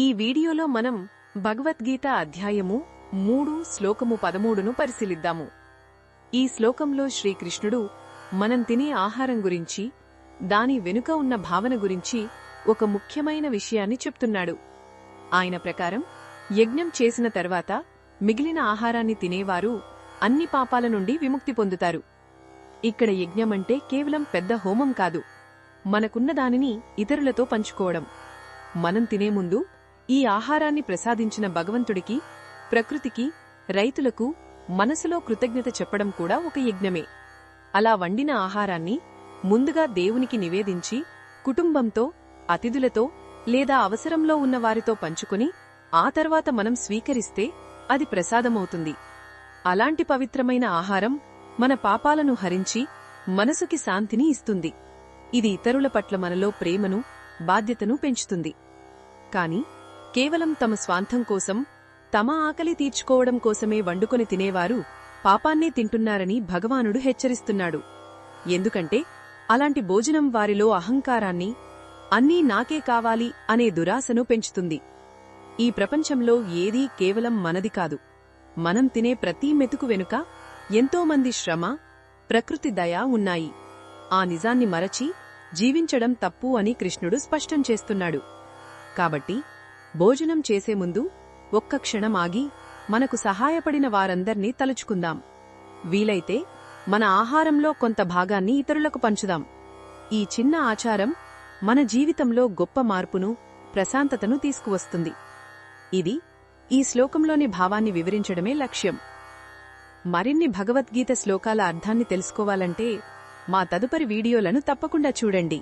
ఈ వీడియోలో మనం భగవద్గీత అధ్యాయము 3 శ్లోకము 13ను పరిశీలిద్దాము. ఈ శ్లోకంలో శ్రీకృష్ణుడు మనం తినే ఆహారం గురించి, దాని వెనుక ఉన్న భావన గురించి ఒక ముఖ్యమైన విషయాన్ని చెప్తున్నాడు. ఆయన ప్రకారం యజ్ఞం చేసిన తర్వాత మిగిలిన ఆహారాన్ని తినేవారు అన్ని పాపాల నుండి విముక్తి పొందుతారు. ఇక్కడ యజ్ఞమంటే కేవలం పెద్ద హోమం కాదు, మనకున్న దానిని ఇతరులతో పంచుకోవడం. మనం తినే ముందు ఈ ఆహారాన్ని ప్రసాదించిన భగవంతుడికి, ప్రకృతికి, రైతులకు మనసులో కృతజ్ఞత చెప్పడం కూడా ఒక యజ్ఞమే. అలా వండిన ఆహారాన్ని ముందుగా దేవునికి నివేదించి కుటుంబంతో, అతిథులతో లేదా అవసరంలో ఉన్నవారితో పంచుకుని ఆ తర్వాత మనం స్వీకరిస్తే అది ప్రసాదమవుతుంది. అలాంటి పవిత్రమైన ఆహారం మన పాపాలను హరించి మనసుకి శాంతిని ఇస్తుంది. ఇది ఇతరుల పట్ల మనలో ప్రేమను, బాధ్యతను పెంచుతుంది. కాని కేవలం తమ స్వాంతం కోసం, తమ ఆకలి తీర్చుకోవడం కోసమే వండుకొని తినేవారు పాపాన్నే తింటున్నారని భగవానుడు హెచ్చరిస్తున్నాడు. ఎందుకంటే అలాంటి భోజనం వారిలో అహంకారాన్ని, అన్నీ నాకే కావాలి అనే దురాశను పెంచుతుంది. ఈ ప్రపంచంలో ఏదీ కేవలం మనది కాదు. మనం తినే ప్రతి మెతుకు వెనుక ఎంతోమంది శ్రమ, ప్రకృతి దయ ఉన్నాయి. ఆ నిజాన్ని మరచి జీవించడం తప్పు అని కృష్ణుడు స్పష్టం చేస్తున్నాడు. కాబట్టి భోజనం చేసే ముందు ఒక్క క్షణం ఆగి మనకు సహాయపడిన వారందర్నీ తలుచుకుందాం. వీలైతే మన ఆహారంలో కొంత భాగాన్ని ఇతరులకు పంచుదాం. ఈ చిన్న ఆచారం మన జీవితంలో గొప్ప మార్పును, ప్రశాంతతను తీసుకువస్తుంది. ఇది ఈ శ్లోకంలోని భావాన్ని వివరించడమే లక్ష్యం. మరిన్ని భగవద్గీత శ్లోకాల అర్థాన్ని తెలుసుకోవాలంటే మా తదుపరి వీడియోలను తప్పకుండా చూడండి.